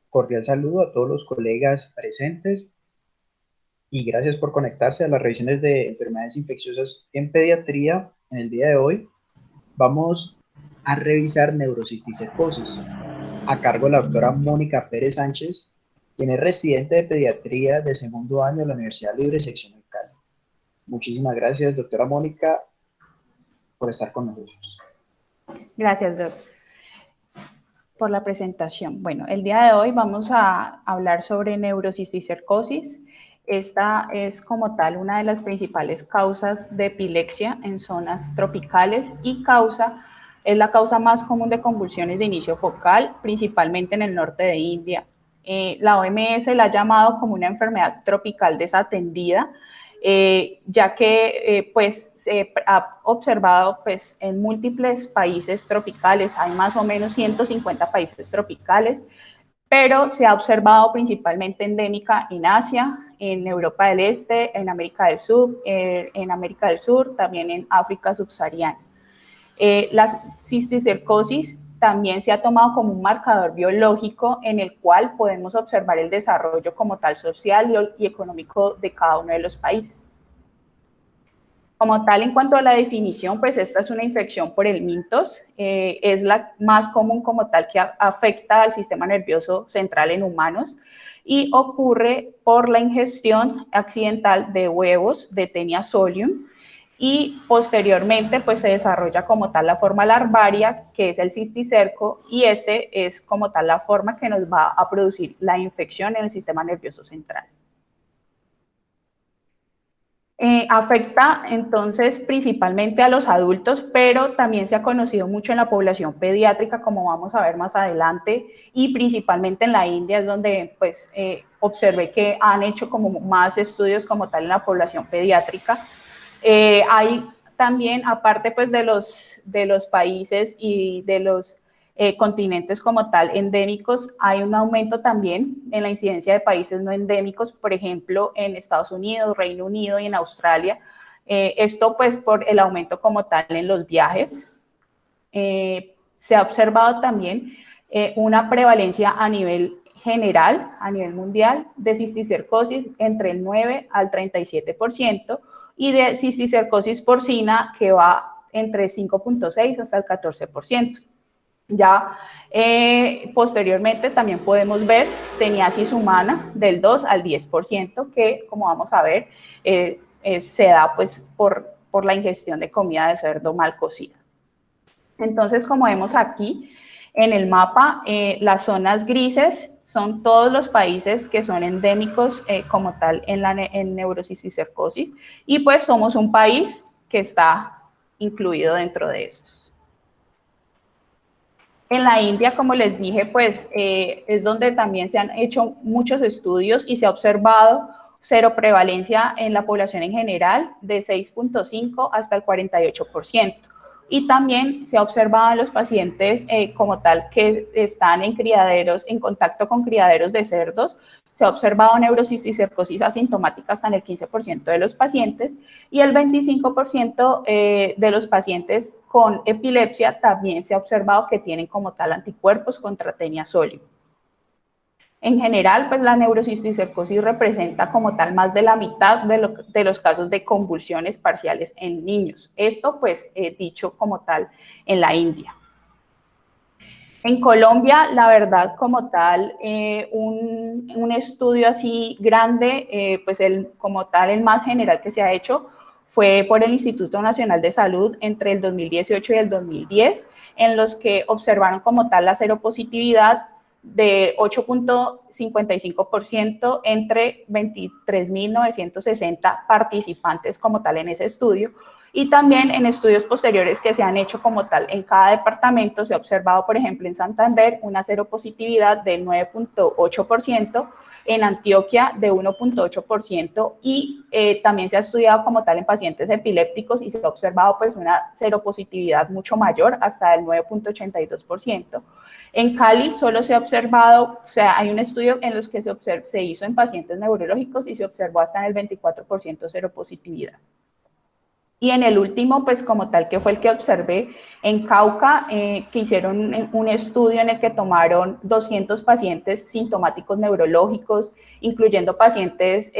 Cordial saludo a todos los colegas presentes y gracias por conectarse a las revisiones de enfermedades infecciosas en pediatría. En el día de hoy vamos a revisar neurocisticercosis a cargo de la doctora Mónica Pérez Sánchez, quien es residente de pediatría de segundo año de la Universidad Libre Sección en Cali. Muchísimas gracias, doctora Mónica, por estar con nosotros. Gracias, Doc, por la presentación. Bueno, el día de hoy vamos a hablar sobre neurocisticercosis. Esta es como tal una de las principales causas de epilepsia en zonas tropicales y es la causa más común de convulsiones de inicio focal, principalmente en el norte de India. La OMS la ha llamado como una enfermedad tropical desatendida, ya que pues, se ha observado pues, en múltiples países tropicales, hay más o menos 150 países tropicales, pero se ha observado principalmente endémica en Asia, en Europa del Este, en América del Sur, también en África subsahariana. La cisticercosis también se ha tomado como un marcador biológico en el cual podemos observar el desarrollo como tal social y económico de cada uno de los países. Como tal, en cuanto a la definición, pues esta es una infección por el mintos, es la más común como tal que afecta al sistema nervioso central en humanos y ocurre por la ingestión accidental de huevos de Taenia solium y posteriormente pues se desarrolla como tal la forma larvaria, que es el cisticerco, y este es como tal la forma que nos va a producir la infección en el sistema nervioso central. Afecta entonces principalmente a los adultos, pero también se ha conocido mucho en la población pediátrica, como vamos a ver más adelante, y principalmente en la India es donde pues observé que han hecho como más estudios como tal en la población pediátrica. Hay también, aparte pues de los países y de los continentes como tal endémicos, hay un aumento también en la incidencia de países no endémicos, por ejemplo, en Estados Unidos, Reino Unido y en Australia. Esto pues por el aumento como tal en los viajes. Se ha observado también una prevalencia a nivel general, a nivel mundial, de cisticercosis entre el 9 al 37% y de cisticercosis porcina que va entre 5.6 hasta el 14%. Ya posteriormente también podemos ver teniasis humana del 2 al 10%, que como vamos a ver se da pues por la ingestión de comida de cerdo mal cocida. Entonces, como vemos aquí en el mapa, las zonas grises son todos los países que son endémicos como tal en neurocisticercosis, y pues somos un país que está incluido dentro de estos. En la India, como les dije, pues es donde también se han hecho muchos estudios y se ha observado cero prevalencia en la población en general de 6.5 hasta el 48%. Y también se ha observado en los pacientes como tal que están en criaderos, en contacto con criaderos de cerdos, se ha observado neurocisticercosis asintomática hasta en el 15% de los pacientes, y el 25% de los pacientes con epilepsia también se ha observado que tienen como tal anticuerpos contra Taenia solium. En general, pues la neurocisticercosis representa como tal más de la mitad de los casos de convulsiones parciales en niños. Esto pues dicho como tal en la India. En Colombia, la verdad, como tal, un estudio así grande, pues como tal, el más general que se ha hecho fue por el Instituto Nacional de Salud entre el 2018 y el 2010, en los que observaron como tal la seropositividad de 8.55% entre 23.960 participantes como tal en ese estudio. Y también en estudios posteriores que se han hecho como tal en cada departamento se ha observado, por ejemplo, en Santander una seropositividad del 9.8%, en Antioquia de 1.8%, y también se ha estudiado como tal en pacientes epilépticos y se ha observado pues una seropositividad mucho mayor, hasta el 9.82%. En Cali solo se ha observado, o sea, hay un estudio en los que se hizo en pacientes neurológicos y se observó hasta en el 24% seropositividad. Y en el último, pues como tal, que fue el que observé en Cauca, que hicieron un estudio en el que tomaron 200 pacientes sintomáticos neurológicos, incluyendo pacientes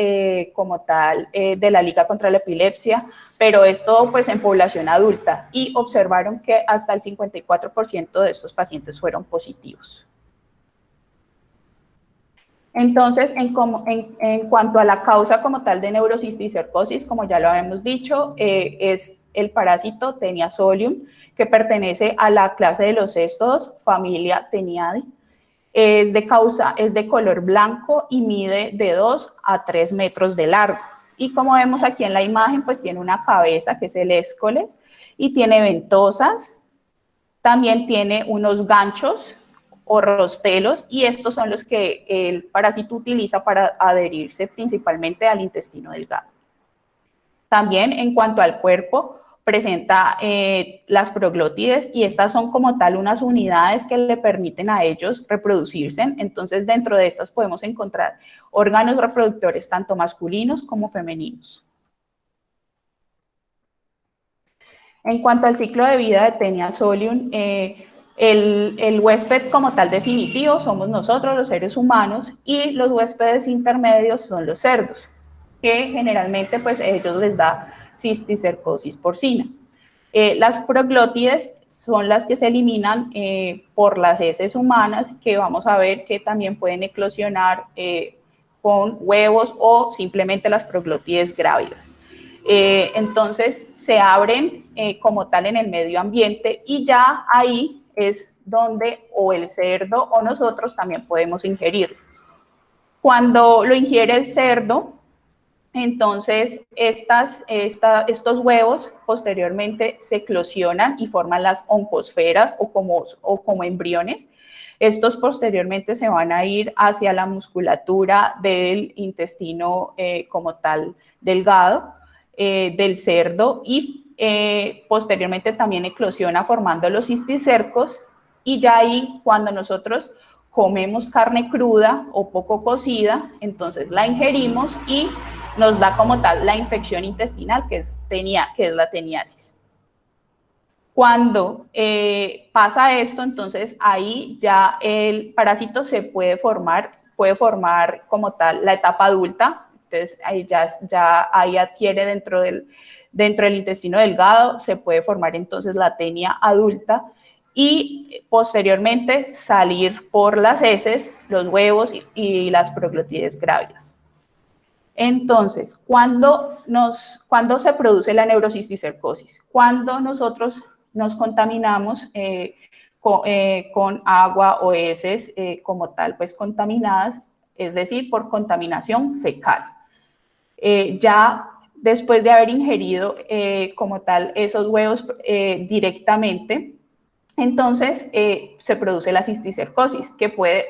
como tal de la Liga contra la Epilepsia, pero esto pues en población adulta, y observaron que hasta el 54% de estos pacientes fueron positivos. Entonces, en cuanto a la causa como tal de neurocisticercosis, como ya lo habíamos dicho, es el parásito Taenia solium, que pertenece a la clase de los cestos, familia Taenidae. Es de color blanco y mide de 2 a 3 metros de largo. Y como vemos aquí en la imagen, pues tiene una cabeza, que es el escoles, y tiene ventosas, también tiene unos ganchos o rostelos, y estos son los que el parásito utiliza para adherirse principalmente al intestino delgado. También en cuanto al cuerpo, presenta las proglótides, y estas son como tal unas unidades que le permiten a ellos reproducirse. Entonces, dentro de estas podemos encontrar órganos reproductores tanto masculinos como femeninos. En cuanto al ciclo de vida de Taenia solium, el huésped como tal definitivo somos nosotros, los seres humanos, y los huéspedes intermedios son los cerdos, que generalmente pues ellos les da cisticercosis porcina. Las proglótides son las que se eliminan por las heces humanas, que vamos a ver que también pueden eclosionar con huevos o simplemente las proglótides grávidas. Entonces se abren como tal en el medio ambiente, y ya ahí es donde o el cerdo o nosotros también podemos ingerirlo. Cuando lo ingiere el cerdo, entonces estos huevos posteriormente se eclosionan y forman las oncosferas o como embriones. Estos posteriormente se van a ir hacia la musculatura del intestino como tal delgado del cerdo, y posteriormente también eclosiona formando los cisticercos, y ya ahí cuando nosotros comemos carne cruda o poco cocida, entonces la ingerimos y nos da como tal la infección intestinal, que es la teniasis. Cuando pasa esto, entonces ahí ya el parásito se puede formar como tal la etapa adulta. Entonces ahí ya ahí adquiere dentro del intestino delgado, se puede formar entonces la tenia adulta, y posteriormente salir por las heces, los huevos y las proglótides grávidas. Entonces, ¿cuándo se produce la neurocisticercosis? Cuando nosotros nos contaminamos con agua o heces como tal, pues contaminadas, es decir, por contaminación fecal. Ya después de haber ingerido como tal esos huevos directamente, entonces se produce la cisticercosis, que puede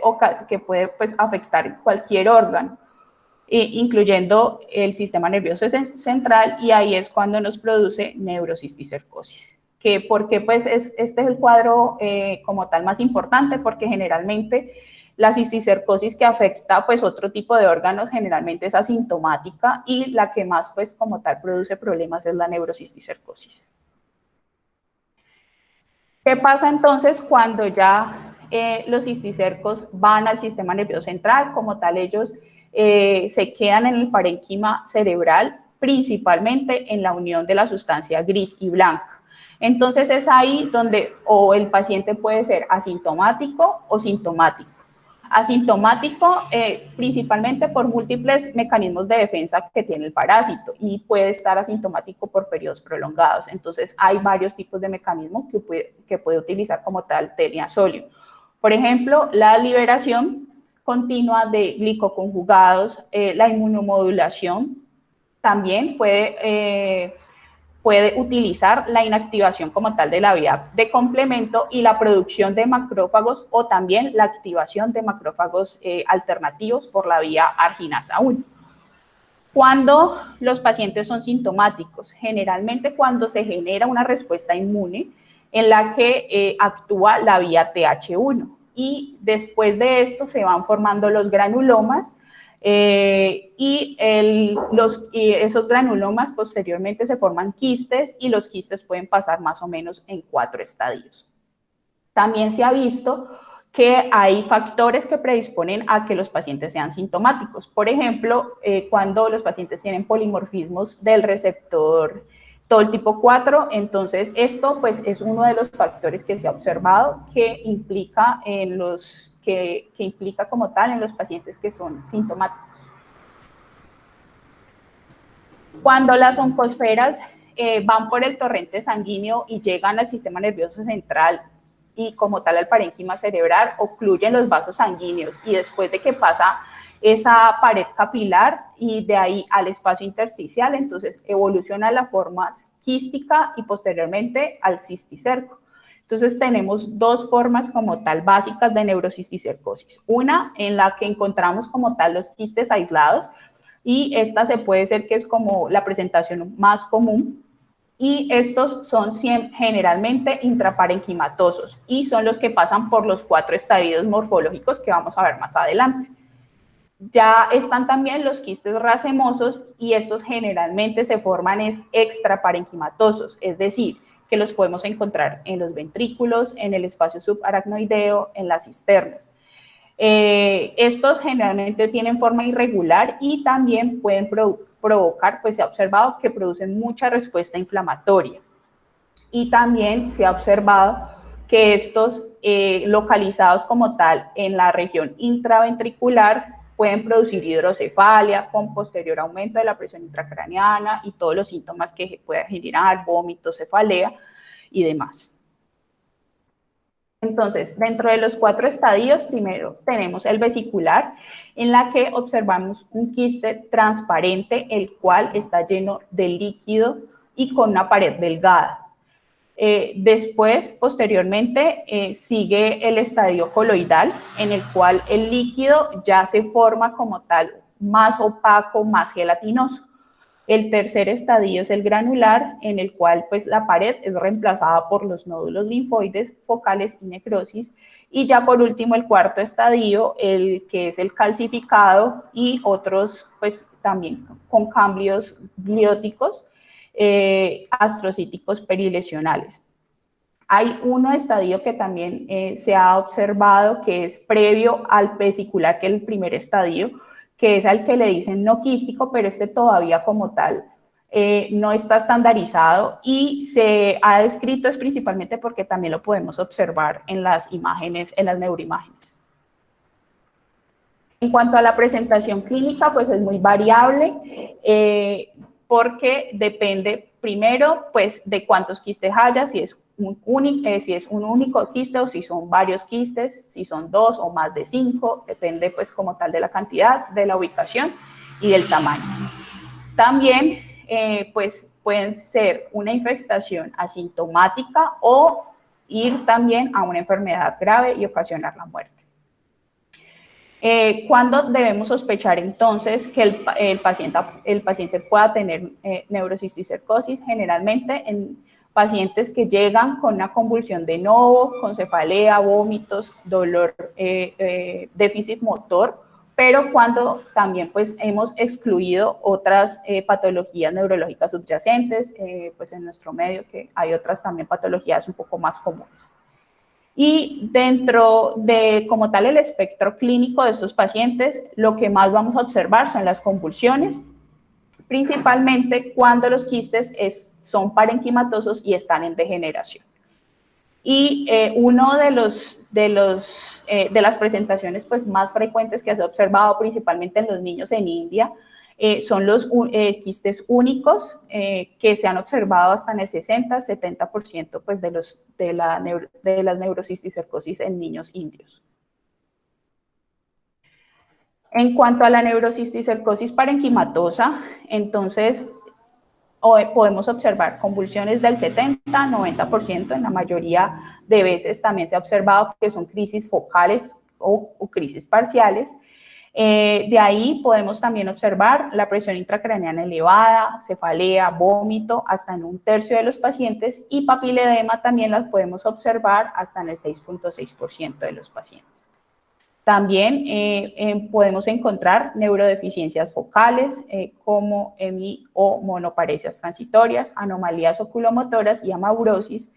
pues, afectar cualquier órgano, incluyendo el sistema nervioso central, y ahí es cuando nos produce neurocisticercosis. Porque pues este es el cuadro como tal más importante, porque generalmente la cisticercosis que afecta pues otro tipo de órganos generalmente es asintomática, y la que más pues como tal produce problemas es la neurocisticercosis. ¿Qué pasa entonces cuando ya los cisticercos van al sistema nervioso central? Como tal, ellos se quedan en el parénquima cerebral, principalmente en la unión de la sustancia gris y blanca. Entonces es ahí donde o el paciente puede ser asintomático o sintomático. Asintomático principalmente por múltiples mecanismos de defensa que tiene el parásito, y puede estar asintomático por periodos prolongados. Entonces hay varios tipos de mecanismos que puede utilizar como tal Taenia solium. Por ejemplo, la liberación continua de glicoconjugados, la inmunomodulación también puede utilizar la inactivación como tal de la vía de complemento, y la producción de macrófagos, o también la activación de macrófagos alternativos por la vía arginasa 1. Cuando los pacientes son sintomáticos, generalmente cuando se genera una respuesta inmune en la que actúa la vía TH1, y después de esto se van formando los granulomas, Y esos granulomas posteriormente se forman quistes y los quistes pueden pasar más o menos en 4 estadios. También se ha visto que hay factores que predisponen a que los pacientes sean sintomáticos. Por ejemplo, cuando los pacientes tienen polimorfismos del receptor TOL tipo 4, entonces esto pues es uno de los factores que se ha observado que implica que implica como tal en los pacientes que son sintomáticos. Cuando las oncosferas van por el torrente sanguíneo y llegan al sistema nervioso central y como tal al parénquima cerebral, ocluyen los vasos sanguíneos y después de que pasa esa pared capilar y de ahí al espacio intersticial, entonces evoluciona a la forma quística y posteriormente al cisticerco. Entonces tenemos dos formas como tal básicas de neurocisticercosis. Una en la que encontramos como tal los quistes aislados y esta se puede ser que es como la presentación más común y estos son generalmente intraparenquimatosos y son los que pasan por los 4 estadios morfológicos que vamos a ver más adelante. Ya están también los quistes racemosos y estos generalmente se forman extraparenquimatosos, es decir, que los podemos encontrar en los ventrículos, en el espacio subaracnoideo, en las cisternas. Estos generalmente tienen forma irregular y también pueden provocar, pues se ha observado que producen mucha respuesta inflamatoria. Y también se ha observado que estos localizados como tal en la región intraventricular pueden producir hidrocefalia con posterior aumento de la presión intracraneana y todos los síntomas que pueda generar, vómitos, cefalea y demás. Entonces, dentro de los 4 estadios, primero tenemos el vesicular, en la que observamos un quiste transparente, el cual está lleno de líquido y con una pared delgada. Después, posteriormente, sigue el estadio coloidal, en el cual el líquido ya se forma como tal más opaco, más gelatinoso. El tercer estadio es el granular, en el cual pues, la pared es reemplazada por los nódulos linfoides, focales y necrosis. Y ya por último, el cuarto estadio, el que es el calcificado y otros pues también con cambios glióticos, astrocíticos perilesionales. Hay un estadio que también se ha observado que es previo al vesicular, que es el primer estadio, que es al que le dicen no quístico, pero este todavía como tal no está estandarizado y se ha descrito es principalmente porque también lo podemos observar en las imágenes, en las neuroimágenes. En cuanto a la presentación clínica, pues es muy variable porque depende primero pues de cuántos quistes haya, si es un único quiste o si son varios quistes, si son 2 o más de 5, depende pues como tal de la cantidad, de la ubicación y del tamaño. También pues pueden ser una infestación asintomática o ir también a una enfermedad grave y ocasionar la muerte. ¿Cuándo debemos sospechar entonces que el paciente pueda tener neurocisticercosis? Generalmente en pacientes que llegan con una convulsión de novo, con cefalea, vómitos, dolor, déficit motor, pero cuando también pues hemos excluido otras patologías neurológicas subyacentes, pues en nuestro medio que hay otras también patologías un poco más comunes. Y dentro de, como tal, el espectro clínico de estos pacientes, lo que más vamos a observar son las convulsiones, principalmente cuando los quistes son parenquimatosos y están en degeneración. Y uno de las presentaciones pues, más frecuentes que se ha observado principalmente en los niños en India son los quistes únicos que se han observado hasta en el 60-70% pues, de las neurocisticercosis en niños indios. En cuanto a la neurocisticercosis parenquimatosa, entonces podemos observar convulsiones del 70-90%, en la mayoría de veces también se ha observado que son crisis focales o crisis parciales. De ahí podemos también observar la presión intracraneana elevada, cefalea, vómito, hasta en 1/3 de los pacientes y papiledema también las podemos observar hasta en el 6.6% de los pacientes. También podemos encontrar neurodeficiencias focales como EMI o monoparesias transitorias, anomalías oculomotoras y amaurosis.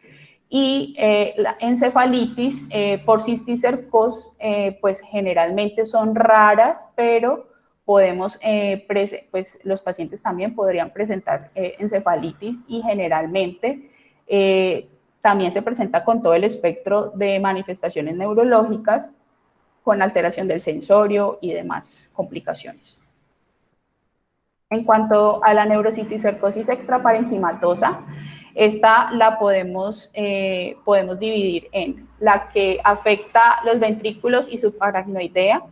Y la encefalitis por cisticercosis, pues generalmente son raras, pero podemos, pues los pacientes también podrían presentar encefalitis y generalmente también se presenta con todo el espectro de manifestaciones neurológicas, con alteración del sensorio y demás complicaciones. En cuanto a la neurocisticercosis extraparenquimatosa, esta la podemos dividir en la que afecta los ventrículos y subaracnoidea,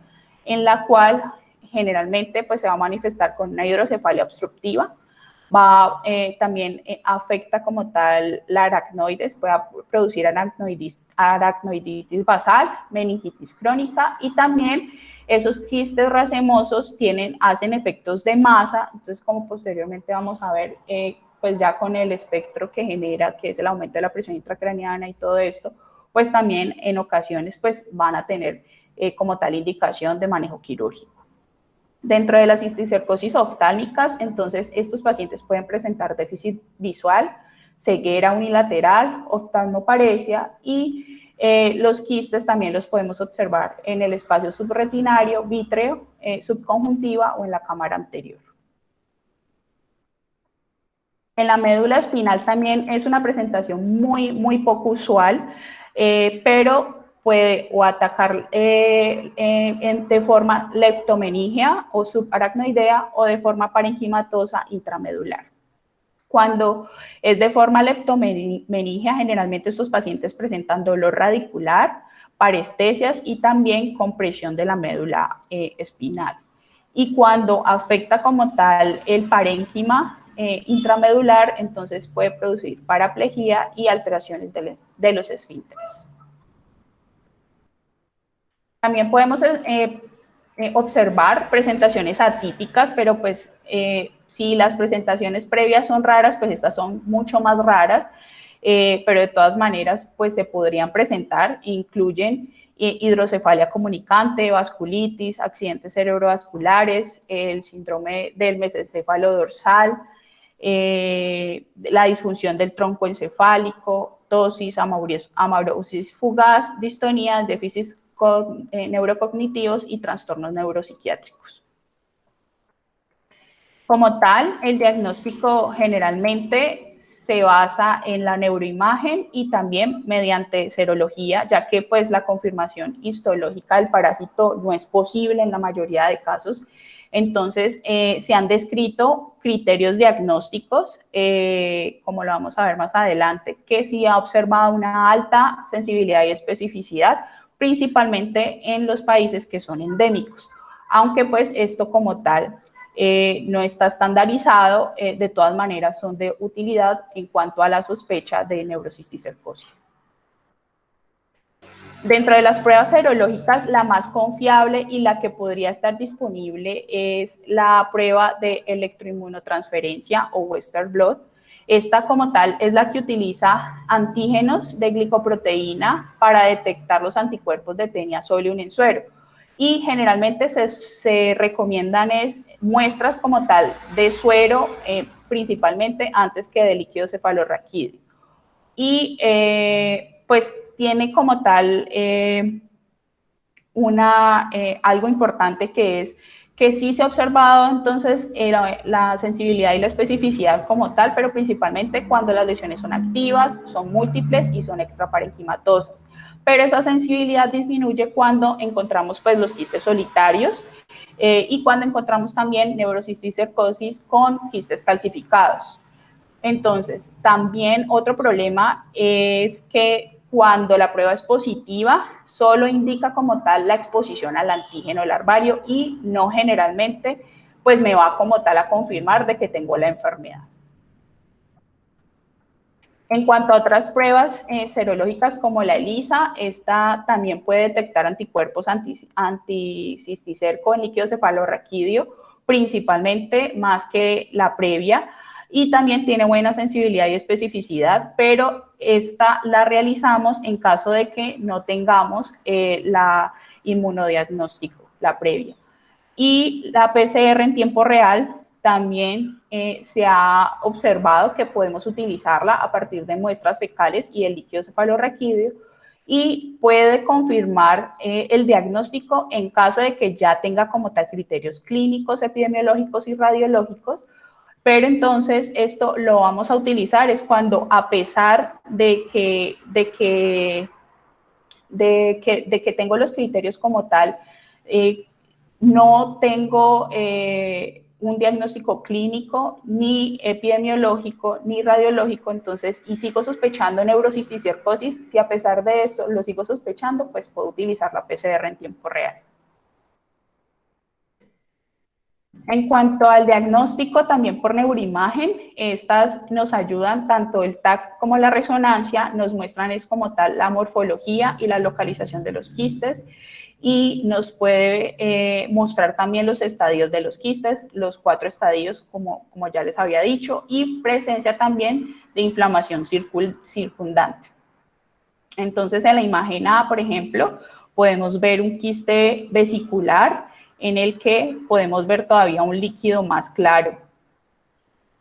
en la cual generalmente pues, se va a manifestar con una hidrocefalia obstructiva, también afecta como tal la aracnoides, puede producir aracnoiditis basal, meningitis crónica y también esos quistes racemosos hacen efectos de masa, entonces como posteriormente vamos a ver, pues ya con el espectro que genera, que es el aumento de la presión intracraneana y todo esto, pues también en ocasiones pues van a tener como tal indicación de manejo quirúrgico. Dentro de las cisticercosis oftálmicas, entonces estos pacientes pueden presentar déficit visual, ceguera unilateral, oftalmoparesia y los quistes también los podemos observar en el espacio subretinario, vítreo, subconjuntiva o en la cámara anterior. En la médula espinal también es una presentación muy poco usual, pero puede o atacar de forma leptomeningia o subaracnoidea o de forma parenquimatosa intramedular. Cuando es de forma leptomeningia, generalmente estos pacientes presentan dolor radicular, parestesias y también compresión de la médula espinal. Y cuando afecta como tal el parénquima intramedular, entonces puede producir paraplegia y alteraciones de los esfínteres. También podemos observar presentaciones atípicas, pero pues si las presentaciones previas son raras, pues estas son mucho más raras, pero de todas maneras pues se podrían presentar, incluyen hidrocefalia comunicante, vasculitis, accidentes cerebrovasculares, el síndrome del mesencéfalo dorsal, la disfunción del tronco encefálico, tosis, amaurosis fugaz, distonía, déficit neurocognitivos y trastornos neuropsiquiátricos. Como tal, el diagnóstico generalmente se basa en la neuroimagen y también mediante serología, ya que pues la confirmación histológica del parásito no es posible en la mayoría de casos. Entonces, se han descrito criterios diagnósticos, como lo vamos a ver más adelante, que sí ha observado una alta sensibilidad y especificidad, principalmente en los países que son endémicos, aunque pues esto como tal no está estandarizado, de todas maneras son de utilidad en cuanto a la sospecha de neurocisticercosis. Dentro de las pruebas serológicas, la más confiable y la que podría estar disponible es la prueba de electroinmunotransferencia o Western blot. Esta como tal es la que utiliza antígenos de glicoproteína para detectar los anticuerpos de Taenia solium en suero. Y generalmente se recomiendan muestras como tal de suero, principalmente antes que de líquido cefalorraquídeo. Y pues tiene como tal algo importante que es que sí se ha observado entonces la sensibilidad y la especificidad como tal, pero principalmente cuando las lesiones son activas, son múltiples y son extraparenquimatosas. Pero esa sensibilidad disminuye cuando encontramos pues los quistes solitarios y cuando encontramos también neurocisticercosis con quistes calcificados. Entonces, también otro problema es que cuando la prueba es positiva, solo indica como tal la exposición al antígeno larvario y no generalmente, pues me va como tal a confirmar de que tengo la enfermedad. En cuanto a otras pruebas serológicas como la ELISA, esta también puede detectar anticuerpos anticisticerco en líquido cefalorraquídeo, principalmente más que la previa. y también tiene buena sensibilidad y especificidad, pero esta la realizamos en caso de que no tengamos la inmunodiagnóstico, la previa. Y la PCR en tiempo real también se ha observado que podemos utilizarla a partir de muestras fecales y el líquido cefalorraquídeo y puede confirmar el diagnóstico en caso de que ya tenga como tal criterios clínicos, epidemiológicos y radiológicos, pero entonces esto lo vamos a utilizar es cuando a pesar de que tengo los criterios como tal, no tengo un diagnóstico clínico, ni epidemiológico, ni radiológico, entonces, y sigo sospechando neurocisticercosis, si a pesar de eso lo sigo sospechando, pues puedo utilizar la PCR en tiempo real. En cuanto al diagnóstico, también por neuroimagen, estas nos ayudan, tanto el TAC como la resonancia, nos muestran es como tal la morfología y la localización de los quistes y nos puede mostrar también los estadios de los quistes, los 4 estadios como ya les había dicho, y presencia también de inflamación circundante. Entonces en la imagen A, por ejemplo, podemos ver un quiste vesicular en el que podemos ver todavía un líquido más claro,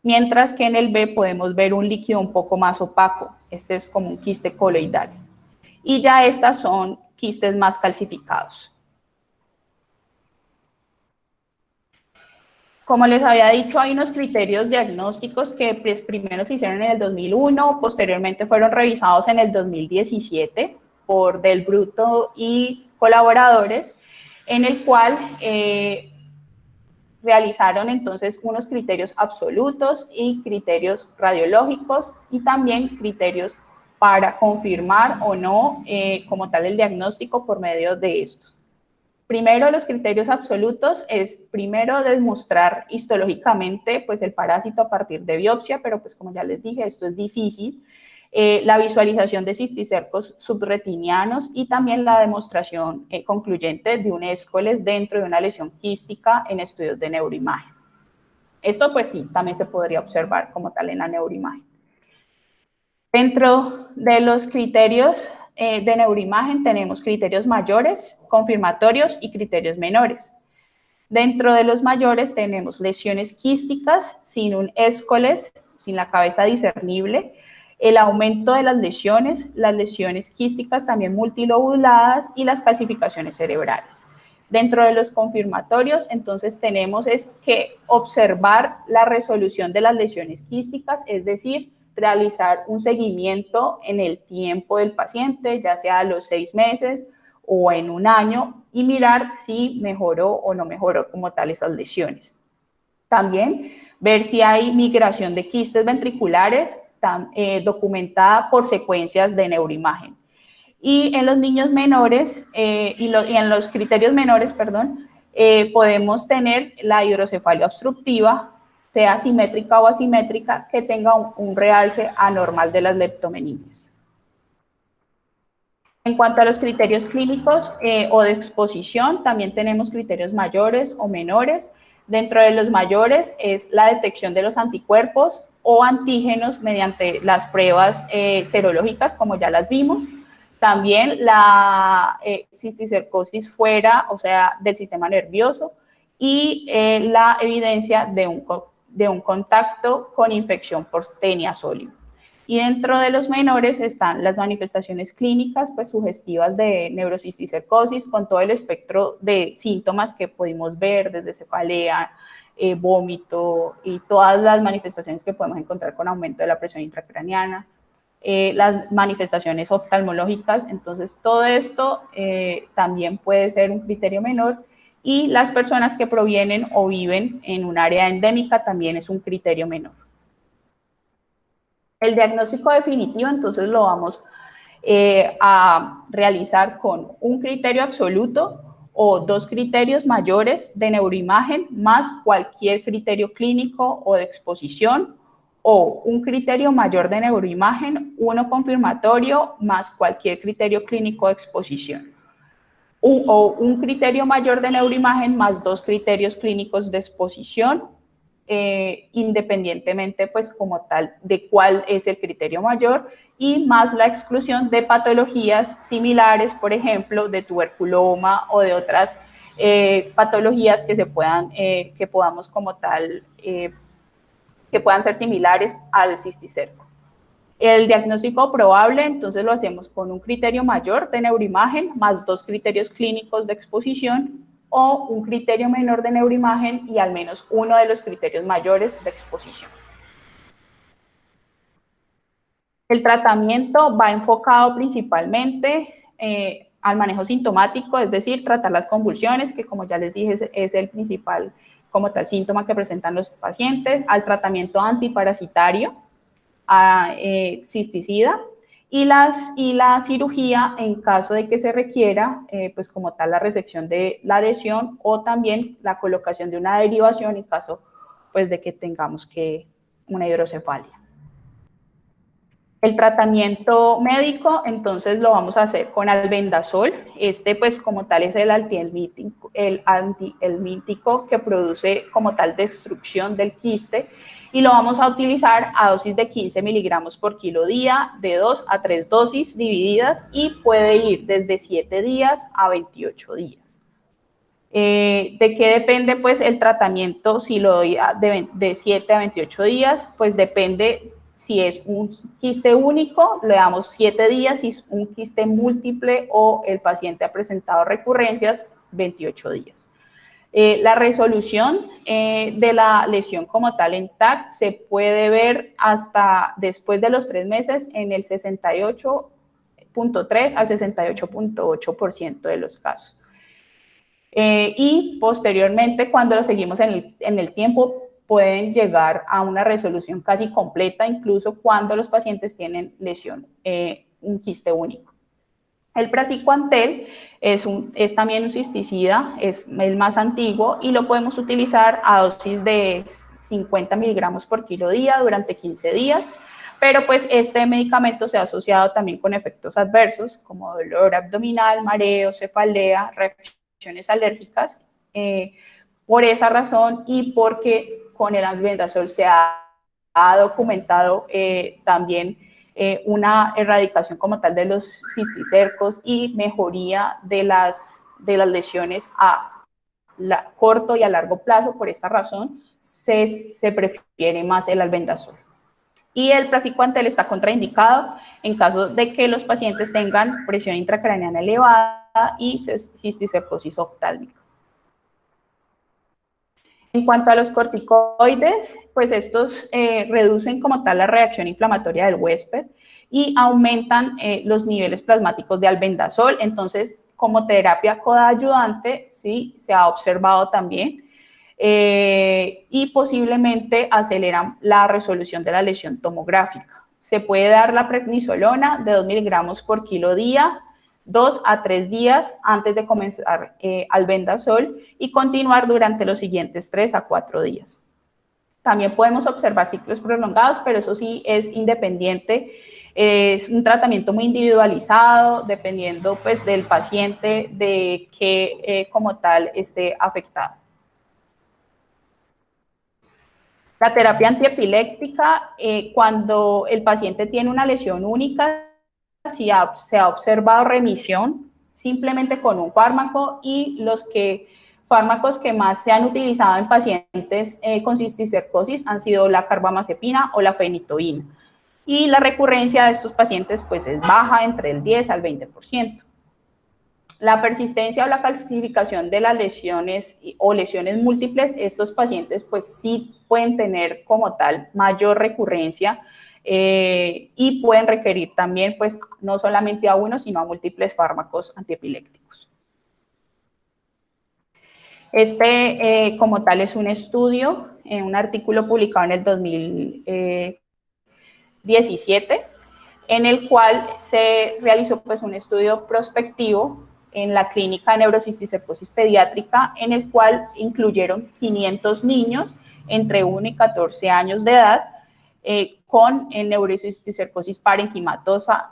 mientras que en el B podemos ver un líquido un poco más opaco. Este es como un quiste coloidal. Y ya estas son quistes más calcificados. Como les había dicho, hay unos criterios diagnósticos que pues, primero se hicieron en el 2001, posteriormente fueron revisados en el 2017 por Del Bruto y colaboradores, en el cual realizaron entonces unos criterios absolutos y criterios radiológicos y también criterios para confirmar o no como tal el diagnóstico por medio de estos. Primero, los criterios absolutos es primero demostrar histológicamente pues el parásito a partir de biopsia, pero pues como ya les dije, esto es difícil. La visualización de cisticercos subretinianos y también la demostración concluyente de un escoles dentro de una lesión quística en estudios de neuroimagen. Esto pues sí, también se podría observar como tal en la neuroimagen. Dentro de los criterios de neuroimagen tenemos criterios mayores, confirmatorios y criterios menores. Dentro de los mayores tenemos lesiones quísticas sin un escoles, sin la cabeza discernible, el aumento de las lesiones quísticas también multilobuladas y las calcificaciones cerebrales. Dentro de los confirmatorios, entonces tenemos es que observar la resolución de las lesiones quísticas, es decir, realizar un seguimiento en el tiempo del paciente, ya sea a los 6 meses o en un año, y mirar si mejoró o no mejoró como tal esas lesiones. También ver si hay migración de quistes ventriculares documentada por secuencias de neuroimagen. Y en los niños menores y en los criterios menores, perdón, podemos tener la hidrocefalia obstructiva, sea simétrica o asimétrica, que tenga un realce anormal de las leptomeninges. En cuanto a los criterios clínicos o de exposición, también tenemos criterios mayores o menores. Dentro de los mayores es la detección de los anticuerpos o antígenos mediante las pruebas serológicas, como ya las vimos. También la cisticercosis fuera, o sea, del sistema nervioso, y la evidencia de un contacto con infección por Taenia solium. Y dentro de los menores están las manifestaciones clínicas, pues sugestivas de neurocisticercosis, con todo el espectro de síntomas que pudimos ver, desde cefalea, vómito y todas las manifestaciones que podemos encontrar con aumento de la presión intracraneana, las manifestaciones oftalmológicas. Entonces, todo esto también puede ser un criterio menor, y las personas que provienen o viven en un área endémica también es un criterio menor. El diagnóstico definitivo, entonces, lo vamos a realizar con un criterio absoluto o 2 criterios mayores de neuroimagen más cualquier criterio clínico o de exposición, o un criterio mayor de neuroimagen, uno confirmatorio más cualquier criterio clínico de exposición, o un criterio mayor de neuroimagen más 2 criterios clínicos de exposición, independientemente pues como tal de cuál es el criterio mayor, y más la exclusión de patologías similares, por ejemplo, de tuberculoma o de otras patologías que se puedan, que podamos como tal, que puedan ser similares al cisticerco. El diagnóstico probable, entonces lo hacemos con un criterio mayor de neuroimagen más 2 criterios clínicos de exposición, o un criterio menor de neuroimagen y al menos uno de los criterios mayores de exposición. El tratamiento va enfocado principalmente al manejo sintomático, es decir, tratar las convulsiones, que como ya les dije es el principal como tal síntoma que presentan los pacientes, al tratamiento antiparasitario, a cisticida, y la cirugía en caso de que se requiera, pues como tal la resección de la lesión o también la colocación de una derivación en caso pues de que tengamos una hidrocefalia. El tratamiento médico, entonces lo vamos a hacer con albendazol. Este, pues, como tal, es el antihelmíntico que produce como tal destrucción del quiste, y lo vamos a utilizar a dosis de 15 miligramos por kilo día, de 2 a 3 dosis divididas, y puede ir desde 7 días a 28 días. ¿De qué depende pues el tratamiento? Si lo doy de 7 a 28 días, pues depende. Si es un quiste único, le damos 7 días, si es un quiste múltiple o el paciente ha presentado recurrencias, 28 días. La resolución de la lesión como tal en TAC se puede ver hasta después de los 3 meses en el 68.3 al 68.8% de los casos. Y posteriormente, cuando lo seguimos en el tiempo, pueden llegar a una resolución casi completa, incluso cuando los pacientes tienen lesión, un quiste único. El praziquantel es también un cisticida, es el más antiguo, y lo podemos utilizar a dosis de 50 miligramos por kilo día durante 15 días, pero pues este medicamento se ha asociado también con efectos adversos, como dolor abdominal, mareo, cefalea, reacciones alérgicas. Por esa razón, y porque con el albendazol se ha documentado también una erradicación como tal de los cisticercos y mejoría de las lesiones a corto y a largo plazo. Por esta razón se prefiere más el albendazol. Y el praziquantel está contraindicado en caso de que los pacientes tengan presión intracraneana elevada y cisticercosis oftálmica. En cuanto a los corticoides, pues estos reducen como tal la reacción inflamatoria del huésped y aumentan los niveles plasmáticos de albendazol. Entonces, como terapia coayudante, sí, se ha observado también, y posiblemente aceleran la resolución de la lesión tomográfica. Se puede dar la prednisolona de 2 miligramos por kilo día, 2 a 3 días antes de comenzar albendazol, y continuar durante los siguientes 3 a 4 días. También podemos observar ciclos prolongados, pero eso sí es independiente. Es un tratamiento muy individualizado, dependiendo pues del paciente, de qué como tal esté afectado. La terapia antiepiléptica, cuando el paciente tiene una lesión única, se ha observado remisión simplemente con un fármaco, y los fármacos que más se han utilizado en pacientes con cisticercosis han sido la carbamazepina o la fenitoína. Y la recurrencia de estos pacientes pues es baja, entre el 10 al 20%. La persistencia o la calcificación de las lesiones o lesiones múltiples, estos pacientes pues sí pueden tener como tal mayor recurrencia, y pueden requerir también pues no solamente a uno, sino a múltiples fármacos antiepilépticos. Este como tal es un estudio, un artículo publicado en el 2017, en el cual se realizó pues un estudio prospectivo en la clínica de neurocisticercosis pediátrica, en el cual incluyeron 500 niños entre 1 y 14 años de edad con neurocisticercosis parenquimatosa,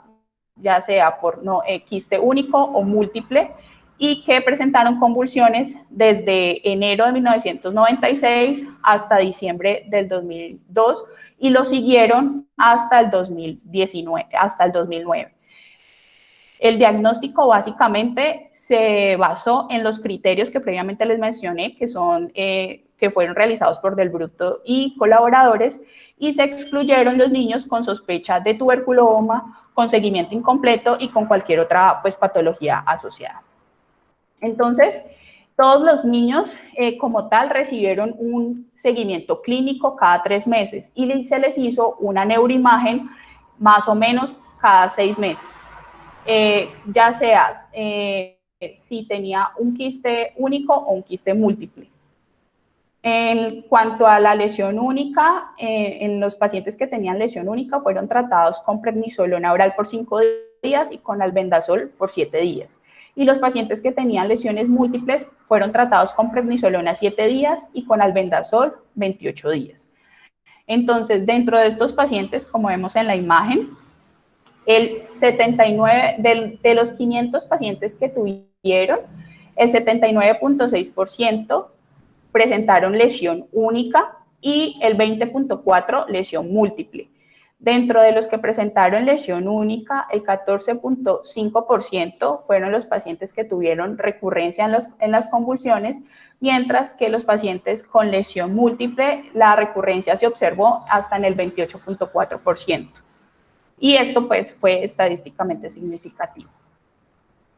ya sea por quiste único o múltiple, y que presentaron convulsiones desde enero de 1996 hasta diciembre del 2002 y lo siguieron hasta el 2009. El diagnóstico básicamente se basó en los criterios que previamente les mencioné, que fueron realizados por Del Bruto y colaboradores, y se excluyeron los niños con sospecha de tuberculoma, con seguimiento incompleto y con cualquier otra patología asociada. Entonces, todos los niños como tal recibieron un seguimiento clínico cada 3 meses y se les hizo una neuroimagen más o menos cada 6 meses. Ya sea si tenía un quiste único o un quiste múltiple. En cuanto a la lesión única, en los pacientes que tenían lesión única fueron tratados con prednisolona oral por 5 días y con albendazol por 7 días. Y los pacientes que tenían lesiones múltiples fueron tratados con prednisolona 7 días y con albendazol 28 días. Entonces, dentro de estos pacientes, como vemos en la imagen, el 79 de los 500 pacientes que tuvieron, el 79.6% presentaron lesión única y el 20.4% lesión múltiple. Dentro de los que presentaron lesión única, el 14.5% fueron los pacientes que tuvieron recurrencia en las convulsiones, mientras que los pacientes con lesión múltiple, la recurrencia se observó hasta en el 28.4%. Y esto pues fue estadísticamente significativo.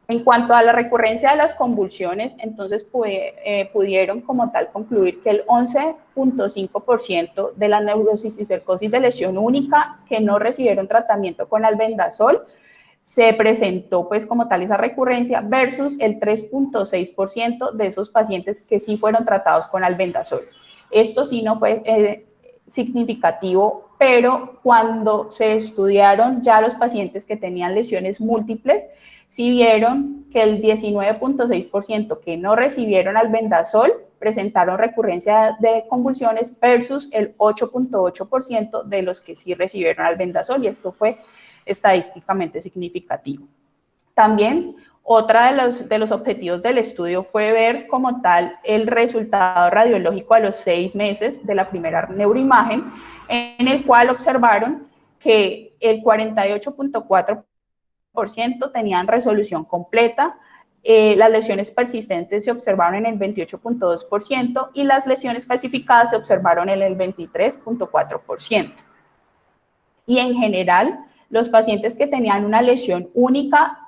En cuanto a la recurrencia de las convulsiones, entonces pudieron como tal concluir que el 11.5% de la neurocisticercosis de lesión única que no recibieron tratamiento con albendazol se presentó pues como tal esa recurrencia versus el 3.6% de esos pacientes que sí fueron tratados con albendazol. Esto sí no fue significativo, pero cuando se estudiaron ya los pacientes que tenían lesiones múltiples, sí vieron que el 19.6% que no recibieron albendazol presentaron recurrencia de convulsiones versus el 8.8% de los que sí recibieron albendazol, y esto fue estadísticamente significativo. También otra de los objetivos del estudio fue ver como tal el resultado radiológico a los 6 meses de la primera neuroimagen, en el cual observaron que el 48.4% tenían resolución completa, las lesiones persistentes se observaron en el 28.2% y las lesiones calcificadas se observaron en el 23.4%. Y en general, los pacientes que tenían una lesión única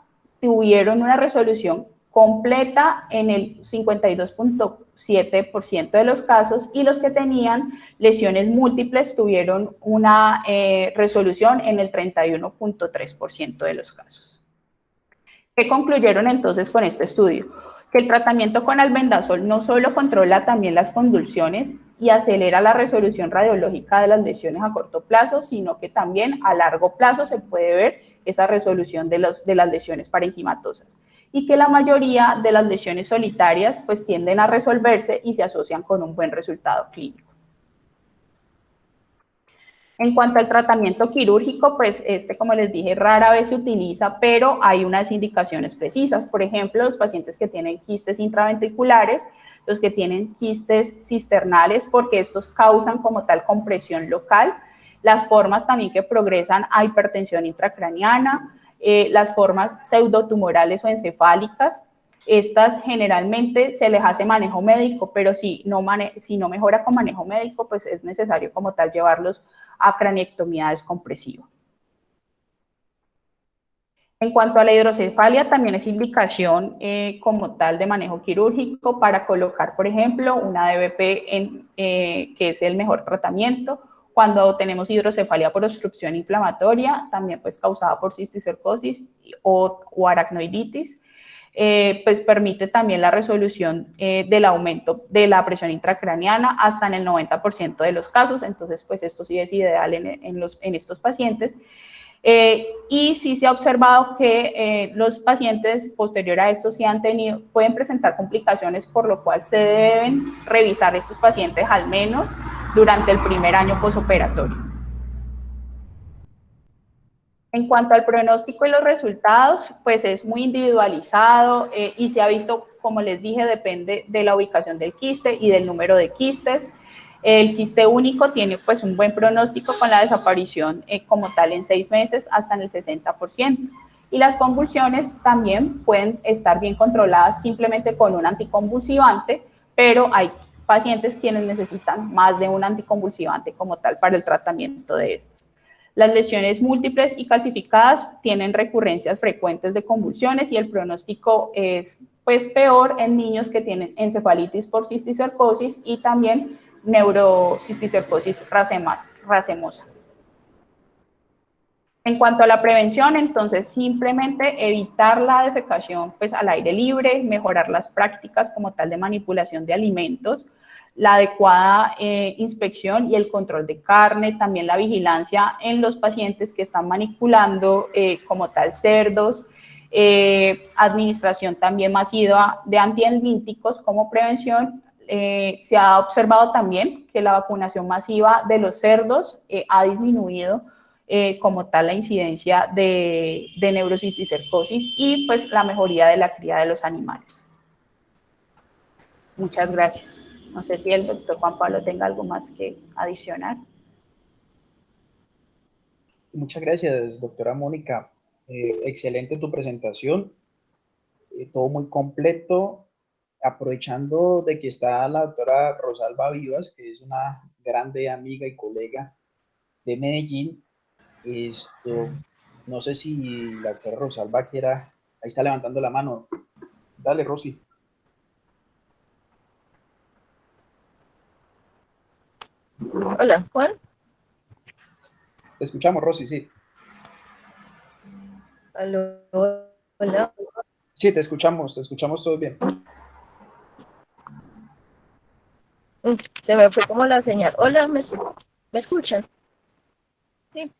tuvieron una resolución completa en el 52.7% de los casos, y los que tenían lesiones múltiples tuvieron una resolución en el 31.3% de los casos. ¿Qué concluyeron entonces con este estudio? Que el tratamiento con albendazol no solo controla también las convulsiones y acelera la resolución radiológica de las lesiones a corto plazo, sino que también a largo plazo se puede ver esa resolución de las lesiones parenquimatosas, y que la mayoría de las lesiones solitarias pues tienden a resolverse y se asocian con un buen resultado clínico. En cuanto al tratamiento quirúrgico, pues como les dije, rara vez se utiliza, pero hay unas indicaciones precisas. Por ejemplo, los pacientes que tienen quistes intraventriculares, los que tienen quistes cisternales, porque estos causan como tal compresión local, las formas también que progresan a hipertensión intracraniana, las formas pseudotumorales o encefálicas. Estas generalmente se les hace manejo médico, pero si no mejora con manejo médico, pues es necesario como tal llevarlos a craniectomía descompresiva. En cuanto a la hidrocefalia, también es indicación como tal de manejo quirúrgico para colocar, por ejemplo, una DBP, que es el mejor tratamiento. Cuando tenemos hidrocefalia por obstrucción inflamatoria, también pues causada por cisticercosis o aracnoiditis, pues permite también la resolución del aumento de la presión intracraniana hasta en el 90% de los casos. Entonces, pues esto sí es ideal en estos pacientes. Y sí se ha observado que los pacientes posterior a esto pueden presentar complicaciones, por lo cual se deben revisar estos pacientes al menos durante el primer año posoperatorio. En cuanto al pronóstico y los resultados, pues es muy individualizado y se ha visto, como les dije, depende de la ubicación del quiste y del número de quistes. El quiste único tiene pues un buen pronóstico con la desaparición como tal en 6 meses hasta en el 60%. Y las convulsiones también pueden estar bien controladas simplemente con un anticonvulsivante, pero hay pacientes quienes necesitan más de un anticonvulsivante como tal para el tratamiento de estos. Las lesiones múltiples y calcificadas tienen recurrencias frecuentes de convulsiones y el pronóstico es pues peor en niños que tienen encefalitis por cisticercosis y también neurocisticercosis racemosa. En cuanto a la prevención, entonces simplemente evitar la defecación pues al aire libre, mejorar las prácticas como tal de manipulación de alimentos, la adecuada inspección y el control de carne, también la vigilancia en los pacientes que están manipulando como tal cerdos, administración también masiva de antihelmínticos como prevención. Se ha observado también que la vacunación masiva de los cerdos ha disminuido como tal la incidencia de neurocisticercosis y pues la mejoría de la cría de los animales. Muchas gracias. No sé si el doctor Juan Pablo tenga algo más que adicionar. Muchas gracias, doctora Mónica. Excelente tu presentación, todo muy completo. Aprovechando de que está la doctora Rosalba Vivas, que es una grande amiga y colega de Medellín, no sé si la doctora Rosalba quiera, ahí está levantando la mano. Dale, Rosy. Hola, Juan. Te escuchamos, Rosy, sí. Aló, hola. Sí, te escuchamos todo bien. Se me fue como la señal. Hola, ¿me escuchan? Sí.